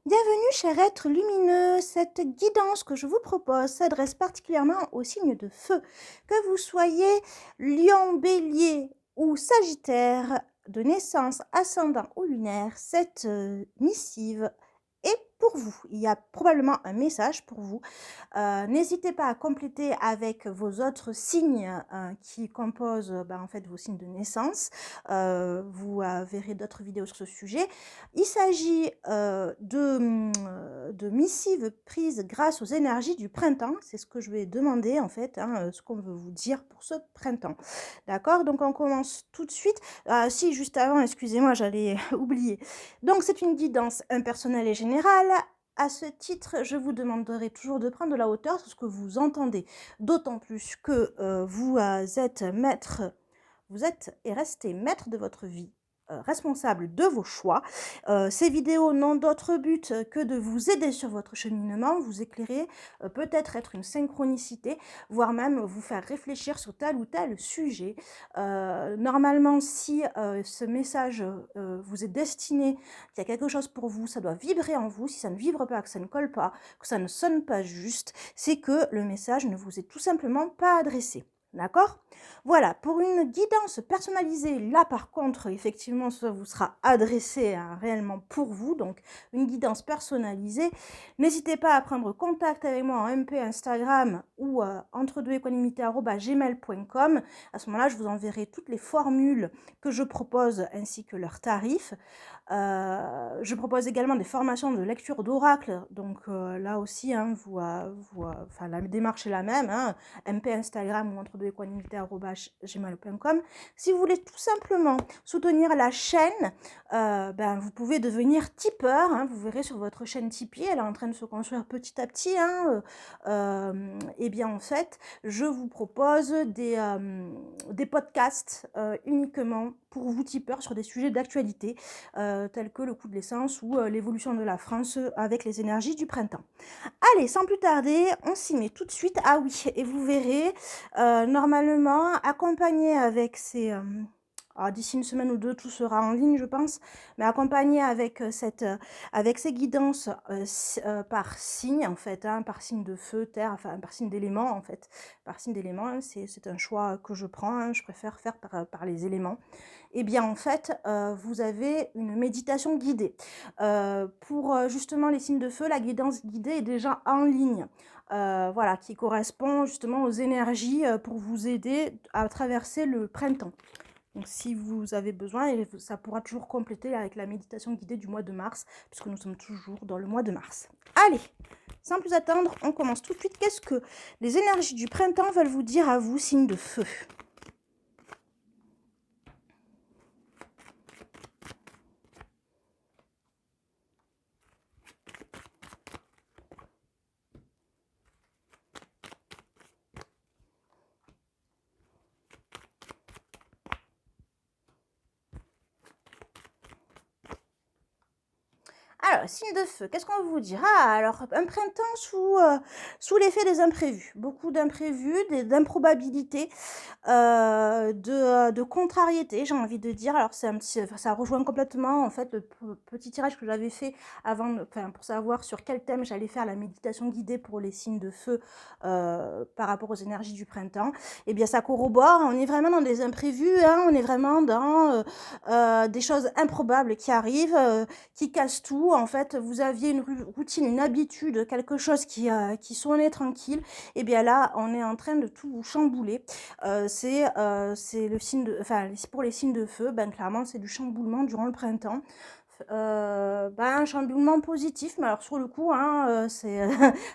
Bienvenue, cher être lumineux. Cette guidance que je vous propose s'adresse particulièrement aux signes de feu. Que vous soyez lion, bélier ou sagittaire de naissance, ascendant ou lunaire, cette missive est pour vous. Il y a probablement un message pour vous. N'hésitez pas à compléter avec vos autres signes qui composent en fait vos signes de naissance. Vous verrez d'autres vidéos sur ce sujet. Il s'agit de missives prises grâce aux énergies du printemps. C'est ce que je vais demander en fait, ce qu'on veut vous dire pour ce printemps. D'accord? Donc on commence tout de suite. Si, juste avant, excusez-moi, j'allais oublier. Donc c'est une guidance impersonnelle et générale. À ce titre, je vous demanderai toujours de prendre de la hauteur sur ce que vous entendez, d'autant plus que vous êtes maître, vous êtes et restez maître de votre vie, responsable de vos choix. Ces vidéos n'ont d'autre but que de vous aider sur votre cheminement, vous éclairer, peut-être être une synchronicité, voire même vous faire réfléchir sur tel ou tel sujet. Normalement, si ce message vous est destiné, qu'il y a quelque chose pour vous, ça doit vibrer en vous. Si ça ne vibre pas, que ça ne colle pas, que ça ne sonne pas juste, c'est que le message ne vous est tout simplement pas adressé. D'accord? Voilà, pour une guidance personnalisée, là par contre, effectivement, ça vous sera adressé réellement pour vous, donc une guidance personnalisée. N'hésitez pas à prendre contact avec moi en MP Instagram ou entre2equanimité@gmail.com. À ce moment-là, je vous enverrai toutes les formules que je propose ainsi que leurs tarifs. Je propose également des formations de lecture d'oracle, donc là aussi, enfin, la démarche est la même, MP Instagram ou entre2equanimité@gmail.com. Si vous voulez tout simplement soutenir la chaîne, vous pouvez devenir tipeur, vous verrez sur votre chaîne Tipeee, elle est en train de se construire petit à petit. Et bien en fait, je vous propose des podcasts uniquement pour vous tipeurs sur des sujets d'actualité, tels que le coût de l'essence ou l'évolution de la France avec les énergies du printemps. Allez, sans plus tarder, on s'y met tout de suite. Ah oui, et vous verrez, normalement, accompagné avec ces... d'ici une semaine ou deux, tout sera en ligne, je pense, mais accompagné avec, avec ces guidances par signe, en fait, par signe de feu, terre, enfin, par signe d'éléments, en fait. Par signe d'éléments, c'est un choix que je prends, je préfère faire par les éléments. Eh bien, en fait, vous avez une méditation guidée. Pour justement les signes de feu, la guidance guidée est déjà en ligne. Voilà, qui correspond justement aux énergies pour vous aider à traverser le printemps. Donc, si vous avez besoin, et ça pourra toujours compléter avec la méditation guidée du mois de mars, puisque nous sommes toujours dans le mois de mars. Allez, sans plus attendre, on commence tout de suite. Qu'est-ce que les énergies du printemps veulent vous dire à vous, signes de feu ? Alors, signe de feu, qu'est-ce qu'on vous dira? Alors, un printemps sous l'effet des imprévus. Beaucoup d'imprévus, d'improbabilités, de contrariétés, j'ai envie de dire. Alors, ça rejoint complètement, en fait, le petit tirage que j'avais fait avant, pour savoir sur quel thème j'allais faire la méditation guidée pour les signes de feu par rapport aux énergies du printemps. Eh bien, ça corrobore. On est vraiment dans des imprévus, on est vraiment dans des choses improbables qui arrivent, qui cassent tout. En fait, vous aviez une routine, une habitude, quelque chose qui sonnait tranquille. Et bien là, on est en train de tout vous chambouler. C'est le signe de, enfin, pour les signes de feu, clairement, c'est du chamboulement durant le printemps. Un chamboulement positif, mais alors sur le coup, c'est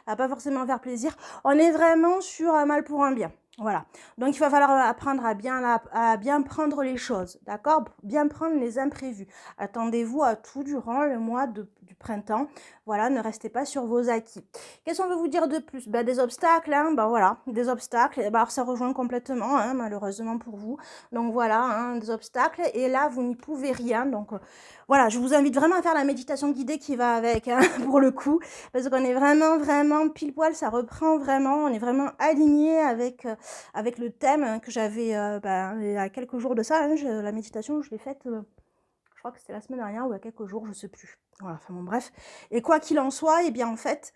à pas forcément faire plaisir. On est vraiment sur un mal pour un bien. Voilà. Donc il va falloir apprendre à bien prendre les choses, d'accord? Bien prendre les imprévus. Attendez-vous à tout durant le mois du printemps. Voilà, ne restez pas sur vos acquis. Qu'est-ce qu'on veut vous dire de plus? Des obstacles, voilà, des obstacles. Alors ça rejoint complètement, malheureusement pour vous. Donc voilà, des obstacles. Et là, vous n'y pouvez rien. Donc voilà, je vous invite vraiment à faire la méditation guidée qui va avec, pour le coup, parce qu'on est vraiment, vraiment pile poil, ça reprend vraiment, on est vraiment aligné avec le thème que j'avais il y a quelques jours de ça. La méditation, je l'ai faite, Je crois que c'était la semaine dernière ou il y a quelques jours, je sais plus. Voilà, enfin bon bref. Et quoi qu'il en soit, eh bien en fait,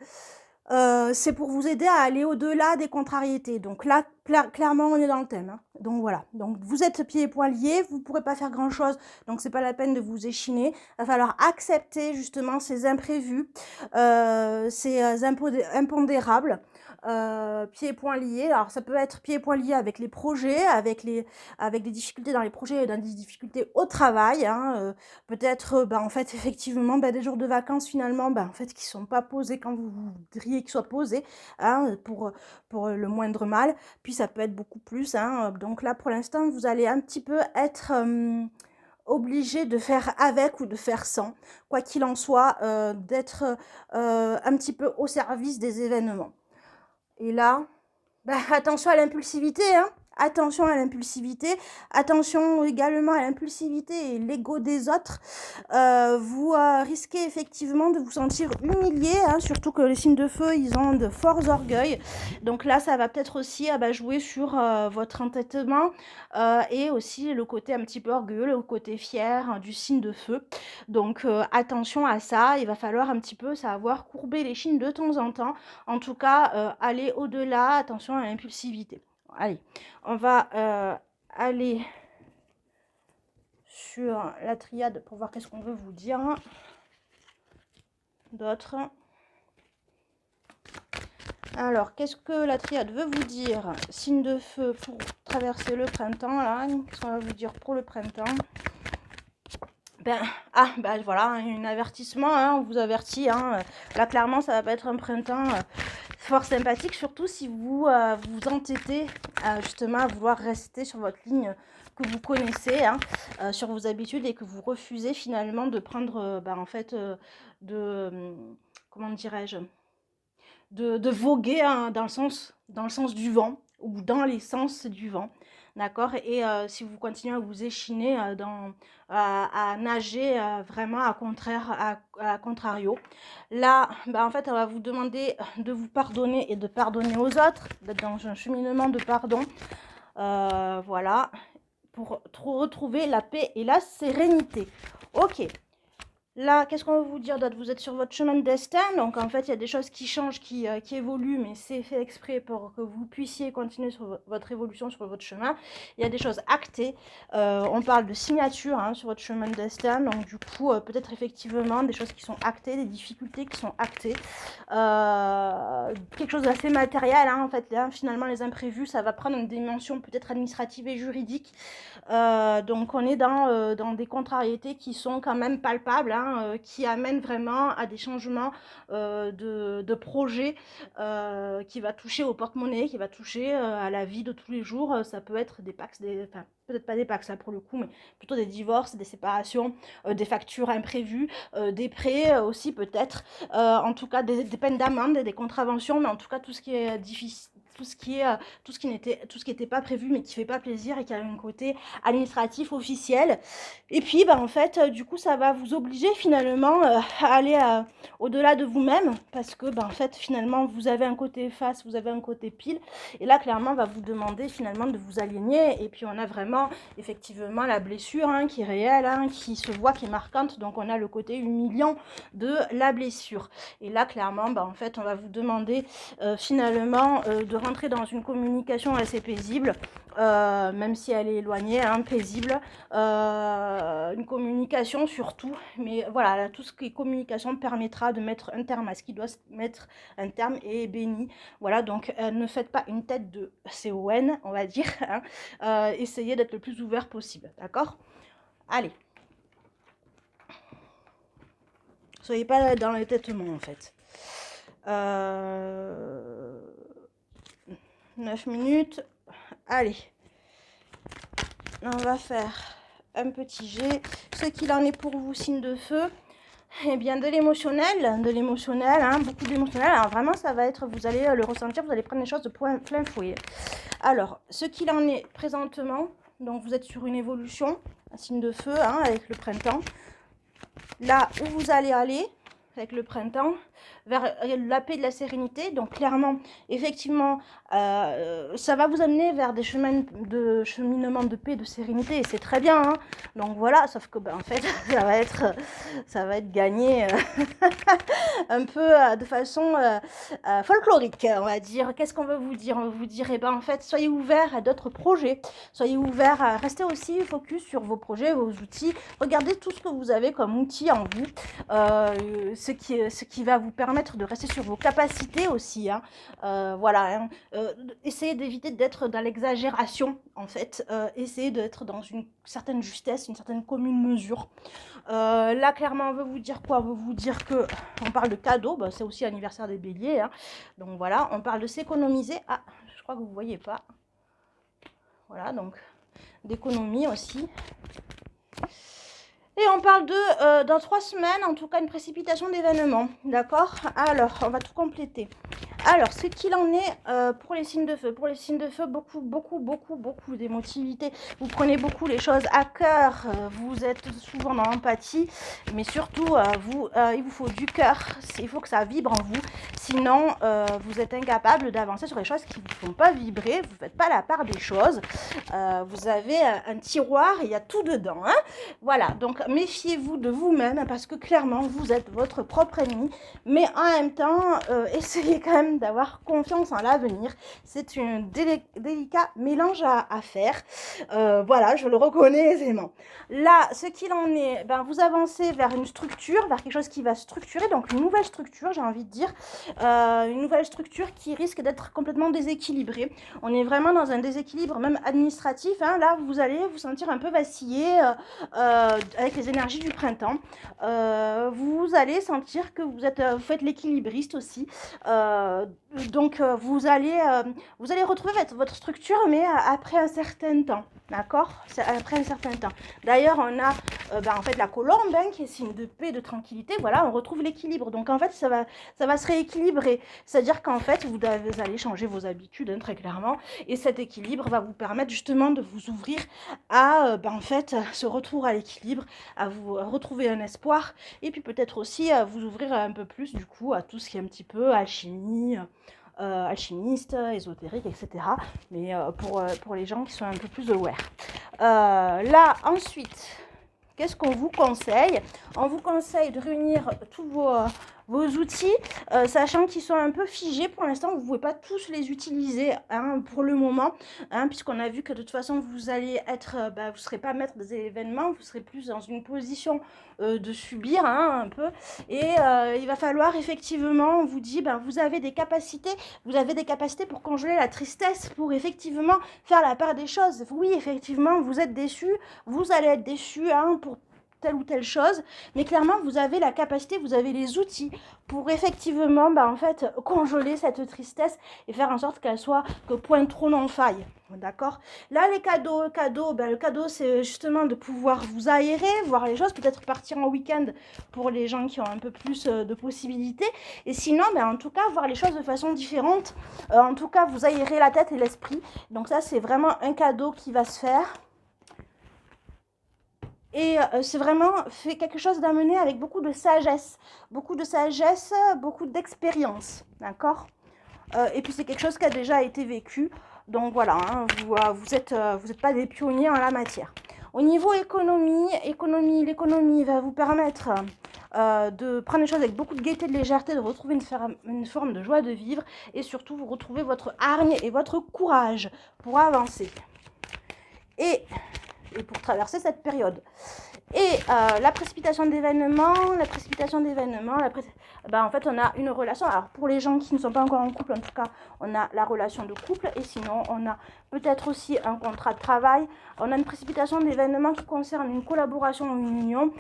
c'est pour vous aider à aller au-delà des contrariétés. Donc là, clairement, on est dans le thème, hein. Donc voilà, donc vous êtes pieds et poings liés, vous ne pourrez pas faire grand-chose, donc c'est pas la peine de vous échiner. Il va falloir accepter justement ces imprévus, ces impondérables, pieds et poings liés. Alors ça peut être pieds et poings liés avec les projets, avec des difficultés dans les projets et dans des difficultés au travail, hein, peut-être, en fait, effectivement, des jours de vacances finalement, en fait, qui sont pas posés quand vous voudriez qu'ils soient posés, hein, pour le moindre mal. Puis ça peut être beaucoup plus, hein, donc là, pour l'instant, vous allez un petit peu être, obligé de faire avec ou de faire sans. Quoi qu'il en soit, d'être, un petit peu au service des événements. Et là, attention à l'impulsivité, hein. Attention à l'impulsivité, attention également à l'impulsivité et l'ego des autres. Vous risquez effectivement de vous sentir humilié, hein, surtout que les signes de feu, ils ont de forts orgueils. Donc là, ça va peut-être aussi jouer sur votre entêtement et aussi le côté un petit peu orgueilleux, le côté fier, hein, du signe de feu. Donc attention à ça, il va falloir un petit peu savoir courber les chines de temps en temps. En tout cas, aller au-delà, attention à l'impulsivité. Allez, on va aller sur la triade pour voir qu'est-ce qu'on veut vous dire d'autre. Alors, qu'est-ce que la triade veut vous dire? Signe de feu pour traverser le printemps, là. Qu'est-ce qu'on va vous dire pour le printemps? Voilà, un avertissement, hein, on vous avertit. Hein. Là, clairement, ça va pas être un printemps fort sympathique, surtout si vous vous entêtez justement à vouloir rester sur votre ligne que vous connaissez, hein, sur vos habitudes, et que vous refusez finalement de prendre, comment dirais-je, de voguer, hein, dans le sens du vent, ou dans les sens du vent. D'accord. Et si vous continuez à vous échiner à nager vraiment à contrario, là, en fait, on va vous demander de vous pardonner et de pardonner aux autres, d'être dans un cheminement de pardon, voilà, pour retrouver la paix et la sérénité. Ok. Là, qu'est-ce qu'on va vous dire d'autre? Vous êtes sur votre chemin de destin, donc en fait, il y a des choses qui changent, qui évoluent, mais c'est fait exprès pour que vous puissiez continuer sur votre évolution, sur votre chemin. Il y a des choses actées. On parle de signature, hein, sur votre chemin de destin, donc du coup, peut-être effectivement des choses qui sont actées, des difficultés qui sont actées. Quelque chose d'assez matériel, hein, en fait, là, finalement, les imprévus, ça va prendre une dimension peut-être administrative et juridique. Donc on est dans des contrariétés qui sont quand même palpables, hein, qui amènent vraiment à des changements de projet, qui va toucher au porte-monnaie, qui va toucher à la vie de tous les jours. Ça peut être des Pacs, peut-être pas des Pacs là pour le coup, mais plutôt des divorces, des séparations, des factures imprévues, des prêts aussi peut-être, en tout cas des peines d'amende, des contraventions, mais en tout cas tout ce qui est difficile, tout ce qui n'était pas prévu mais qui fait pas plaisir et qui a un côté administratif officiel. Et puis en fait, du coup, ça va vous obliger finalement à aller au-delà de vous-même, parce que en fait, finalement, vous avez un côté face, vous avez un côté pile, et là clairement on va vous demander finalement de vous aligner. Et puis on a vraiment effectivement la blessure, hein, qui est réelle, hein, qui se voit, qui est marquante. Donc on a le côté humiliant de la blessure. Et là clairement, en fait, on va vous demander finalement de rentrer dans une communication assez paisible, même si elle est éloignée, hein, paisible, une communication surtout, mais voilà, tout ce qui est communication permettra de mettre un terme à ce qui doit se mettre un terme et est béni. Voilà, donc ne faites pas une tête de CON, on va dire, hein, essayez d'être le plus ouvert possible, d'accord? Allez. Soyez pas dans l'entêtement en fait. 9 minutes. Allez. On va faire un petit jet. Ce qu'il en est pour vous, signe de feu. Eh bien, de l'émotionnel, hein, beaucoup d'émotionnel. Alors vraiment, ça va être, vous allez le ressentir, vous allez prendre les choses de plein fouet. Alors, ce qu'il en est présentement, donc vous êtes sur une évolution, un signe de feu, hein, avec le printemps. Là où vous allez aller avec le printemps, vers la paix et de la sérénité. Donc clairement, effectivement, ça va vous amener vers des chemins de cheminement de paix, de sérénité, et c'est très bien, hein. Donc voilà, sauf que en fait, ça va être gagné un peu de façon folklorique, on va dire. Qu'est-ce qu'on veut vous dire? On veut vous dire, en fait, soyez ouverts à d'autres projets, soyez ouverts à rester aussi focus sur vos projets, vos outils. Regardez tout ce que vous avez comme outil en vous, ce qui va vous permettre de rester sur vos capacités aussi, hein. Voilà, hein. Essayez d'éviter d'être dans l'exagération, en fait. Essayez d'être dans une certaine justesse, une certaine commune mesure. Là, clairement, on veut vous dire quoi? On veut vous dire que on parle de cadeaux, c'est aussi l'anniversaire des béliers, hein. Donc voilà, on parle de s'économiser. Ah, je crois que vous ne voyez pas. Voilà, donc d'économie aussi. Et on parle de, dans 3 semaines, en tout cas, une précipitation d'événements. D'accord? Alors, on va tout compléter. Alors, ce qu'il en est pour les signes de feu. Pour les signes de feu, beaucoup d'émotivité. Vous prenez beaucoup les choses à cœur. Vous êtes souvent dans l'empathie. Mais surtout, il vous faut du cœur. Il faut que ça vibre en vous. Sinon, vous êtes incapable d'avancer sur les choses qui ne vous font pas vibrer. Vous ne faites pas la part des choses. Vous avez un tiroir, il y a tout dedans, hein. Voilà, donc méfiez-vous de vous-même parce que clairement, vous êtes votre propre ennemi. Mais en même temps, essayez quand même d'avoir confiance en l'avenir. C'est un délicat mélange à faire. Voilà, je le reconnais aisément. Là, ce qu'il en est, vous avancez vers une structure, vers quelque chose qui va structurer, donc une nouvelle structure, j'ai envie de dire, une nouvelle structure qui risque d'être complètement déséquilibrée. On est vraiment dans un déséquilibre même administratif, hein. Là, vous allez vous sentir un peu vaciller avec les énergies du printemps. Vous allez sentir que vous faites l'équilibriste aussi. Donc, vous allez retrouver votre structure, mais après un certain temps. D'accord? C'est après un certain temps. D'ailleurs, on a en fait la colombe, hein, qui est signe de paix, de tranquillité. Voilà, on retrouve l'équilibre. Donc en fait, ça va se rééquilibrer. C'est-à-dire qu'en fait, vous allez changer vos habitudes, hein, très clairement. Et cet équilibre va vous permettre justement de vous ouvrir à en fait ce retour à l'équilibre, à vous retrouver un espoir. Et puis peut-être aussi à vous ouvrir un peu plus du coup à tout ce qui est un petit peu alchimie. Alchimiste, ésotérique, etc. Mais pour les gens qui sont un peu plus aware. Là, ensuite, qu'est-ce qu'on vous conseille? On vous conseille de réunir tous vos outils, sachant qu'ils sont un peu figés pour l'instant. Vous ne pouvez pas tous les utiliser, hein, pour le moment, hein, puisqu'on a vu que de toute façon, vous allez être, vous ne serez pas maître des événements, vous serez plus dans une position de subir, hein, un peu. Et il va falloir effectivement, on vous dit, vous avez des capacités pour congeler la tristesse, pour effectivement faire la part des choses. Oui, effectivement, vous êtes déçus, vous allez être déçus, hein, pour telle ou telle chose, mais clairement, vous avez la capacité, vous avez les outils pour effectivement, en fait, congeler cette tristesse et faire en sorte que point trop n'en faille. D'accord? Là, les cadeaux, le cadeau, c'est justement de pouvoir vous aérer, voir les choses, peut-être partir en week-end pour les gens qui ont un peu plus de possibilités. Et sinon, en tout cas, voir les choses de façon différente. En tout cas, vous aérez la tête et l'esprit. Donc ça, c'est vraiment un cadeau qui va se faire. Et c'est vraiment fait quelque chose d'amené avec beaucoup de sagesse, beaucoup d'expérience, d'accord? Et puis c'est quelque chose qui a déjà été vécu, donc voilà, hein, vous êtes pas des pionniers en la matière. Au niveau l'économie va vous permettre de prendre les choses avec beaucoup de gaieté, de légèreté, de retrouver une forme de joie de vivre, et surtout vous retrouvez votre hargne et votre courage pour avancer. Et pour traverser cette période. Et la précipitation d'événements, en fait, on a une relation. Alors, pour les gens qui ne sont pas encore en couple, en tout cas, on a la relation de couple. Et sinon, on a peut-être aussi un contrat de travail. On a une précipitation d'événements qui concerne une collaboration ou une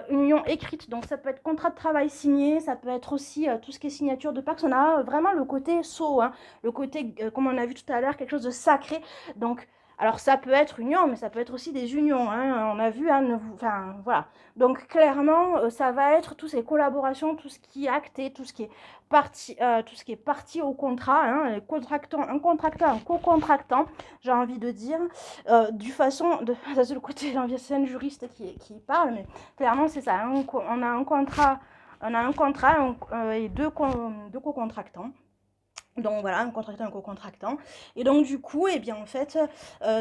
union écrite. Donc, ça peut être contrat de travail signé. Ça peut être aussi tout ce qui est signature de Pax. On a vraiment le côté sceau, hein, le côté, comme on a vu tout à l'heure, quelque chose de sacré. Donc, alors, ça peut être union, mais ça peut être aussi des unions, hein, on a vu, hein, voilà. Donc, clairement, ça va être toutes ces collaborations, tout ce qui est acté, tout ce qui est parti au contrat, hein, un contractant, un co-contractant, j'ai envie de dire, ça c'est le côté, c'est un juriste qui parle, mais clairement, c'est ça, hein, on a un contrat On a un contrat et deux co-contractants. Donc voilà, un contractant, un co-contractant. Et donc du coup, eh bien en fait,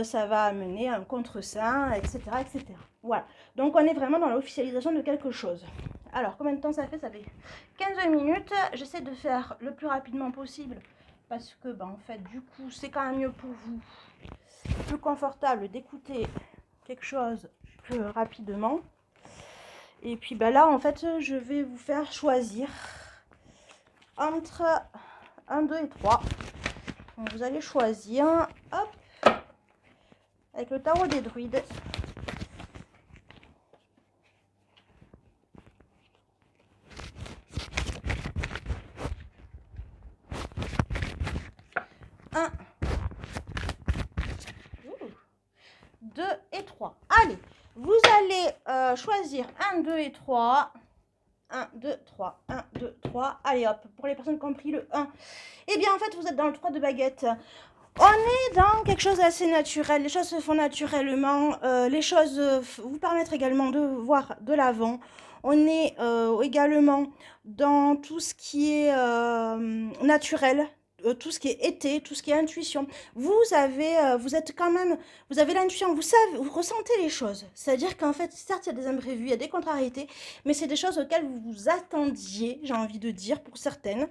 ça va amener un contre-saint, etc., etc. Voilà. Donc on est vraiment dans l'officialisation de quelque chose. Alors, combien de temps ça fait? Ça fait 15 minutes. J'essaie de faire le plus rapidement possible parce que, ben, en fait, du coup, c'est quand même mieux pour vous, plus confortable d'écouter quelque chose plus rapidement. Et puis, ben là, en fait, je vais vous faire choisir entre 1, 2 et 3. Donc vous allez choisir, hop, avec le tarot des druides. Un, 2 et 3. Allez, vous allez choisir 1, 2 et 3. 1, 2, 3, 1, 2, 3. Allez hop, pour les personnes qui ont pris le 1. Eh bien en fait, vous êtes dans le 3 de baguette. On est dans quelque chose d'assez naturel, les choses se font naturellement, les choses vous permettent également de voir de l'avant. On est également dans tout ce qui est naturel, tout ce qui est été, tout ce qui est intuition. Vous êtes quand même, vous avez l'intuition, vous savez, vous ressentez les choses. C'est-à-dire qu'en fait, certes, il y a des imprévus, il y a des contrariétés, mais c'est des choses auxquelles vous vous attendiez, j'ai envie de dire, pour certaines.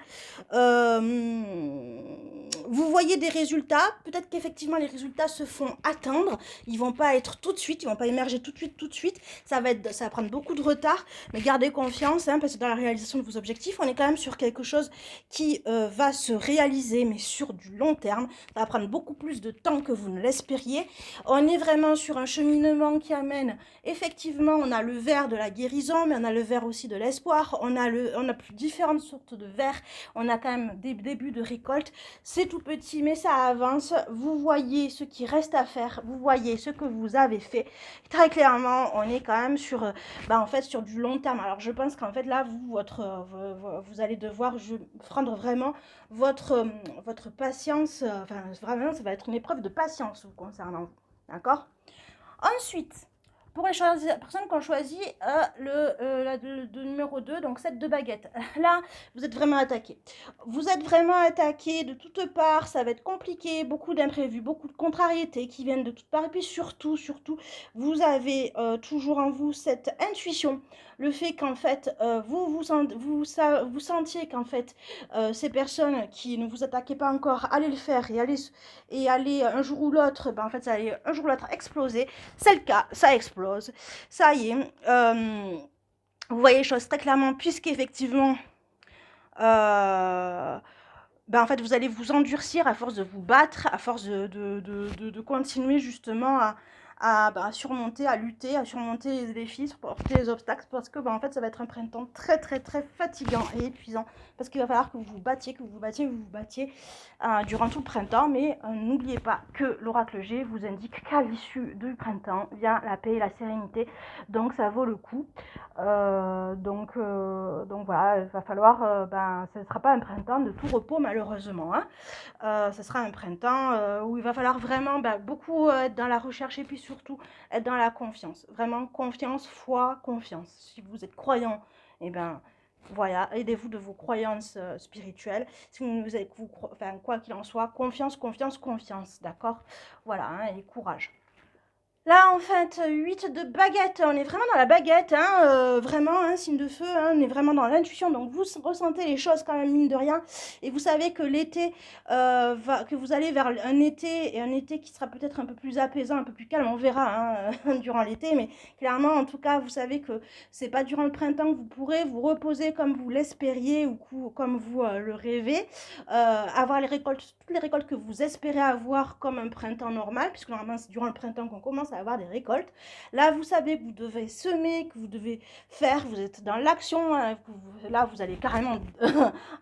Vous voyez des résultats, peut-être qu'effectivement les résultats se font attendre, ils vont pas être tout de suite, ils vont pas émerger tout de suite, ça va prendre beaucoup de retard, mais gardez confiance, hein, parce que dans la réalisation de vos objectifs, on est quand même sur quelque chose qui va se réaliser, mais sur du long terme, ça va prendre beaucoup plus de temps que vous ne l'espériez. On est vraiment sur un cheminement qui amène, effectivement, on a le vert de la guérison, mais on a le vert aussi de l'espoir, on a différentes sortes de verts, on a quand même des débuts de récolte, c'est tout petit, mais ça avance, vous voyez ce qui reste à faire, vous voyez ce que vous avez fait, très clairement, on est quand même sur, en fait, sur du long terme. Alors, je pense qu'en fait, là, vous allez devoir prendre vraiment votre patience, enfin, vraiment, ça va être une épreuve de patience vous concernant, d'accord? Ensuite, pour les personnes qui ont choisi le numéro 2, donc 7 de baguette, là, vous êtes vraiment attaqué. Vous êtes vraiment attaqué de toutes parts, ça va être compliqué, beaucoup d'imprévus, beaucoup de contrariétés qui viennent de toutes parts. Et puis surtout, vous avez toujours en vous cette intuition, le fait qu'en fait, vous sentiez qu'en fait, ces personnes qui ne vous attaquaient pas encore allaient le faire et allaient un jour ou l'autre, en fait, ça allait un jour ou l'autre exploser. C'est le cas, ça explose. Ça y est. Vous voyez les choses très clairement, puisqu'effectivement, en fait, vous allez vous endurcir à force de vous battre, à force de continuer justement à surmonter, à lutter, à surmonter les défis, supporter les obstacles, parce que en fait, ça va être un printemps très, très, très fatigant et épuisant, parce qu'il va falloir que vous vous battiez, durant tout le printemps, mais n'oubliez pas que l'oracle G vous indique qu'à l'issue du printemps vient la paix et la sérénité, donc ça vaut le coup. Donc voilà, il va falloir, ce ne sera pas un printemps de tout repos malheureusement, hein. Ce sera un printemps où il va falloir vraiment beaucoup être dans la recherche et puis surtout être dans la confiance. Vraiment confiance, foi, confiance. Si vous êtes croyant, voilà, aidez-vous de vos croyances spirituelles. Si vous êtes, quoi qu'il en soit, confiance, d'accord? Voilà, hein, et courage. Là, en fait, 8 de baguette, on est vraiment dans la baguette, hein, vraiment, hein, signe de feu, hein, on est vraiment dans l'intuition, donc vous ressentez les choses quand même, mine de rien, et vous savez que l'été, que vous allez vers un été qui sera peut-être un peu plus apaisant, un peu plus calme, on verra, hein, durant l'été, mais clairement, en tout cas, vous savez que c'est pas durant le printemps que vous pourrez vous reposer comme vous l'espériez ou comme vous le rêvez, avoir toutes les récoltes que vous espérez avoir comme un printemps normal, puisque normalement c'est durant le printemps qu'on commence à avoir des récoltes. Là, vous savez que vous devez semer, que vous devez faire, vous êtes dans l'action, hein, là vous allez carrément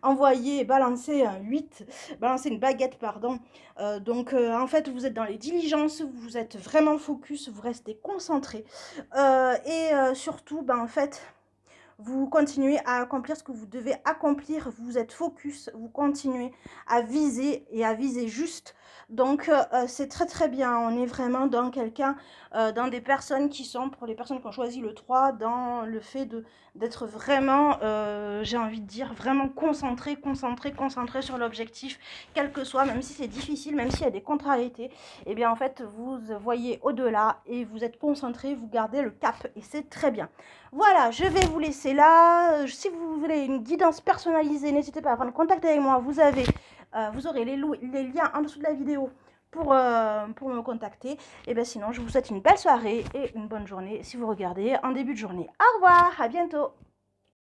envoyer, balancer une baguette, pardon. En fait, vous êtes dans les diligences, vous êtes vraiment focus, vous restez concentré. Surtout, en fait, vous continuez à accomplir ce que vous devez accomplir, vous êtes focus, vous continuez à viser et à viser juste. Donc, c'est très très bien. On est vraiment dans quelqu'un, dans des personnes qui sont, pour les personnes qui ont choisi le 3, dans le fait d'être vraiment, j'ai envie de dire, vraiment concentré sur l'objectif, quel que soit, même si c'est difficile, même s'il y a des contrariétés, et bien en fait, vous voyez au-delà et vous êtes concentré, vous gardez le cap et c'est très bien. Voilà, je vais vous laisser là. Si vous voulez une guidance personnalisée, n'hésitez pas à prendre contact avec moi. Vous aurez les liens en dessous de la vidéo pour me contacter. Et bien sinon, je vous souhaite une belle soirée et une bonne journée si vous regardez en début de journée. Au revoir, à bientôt.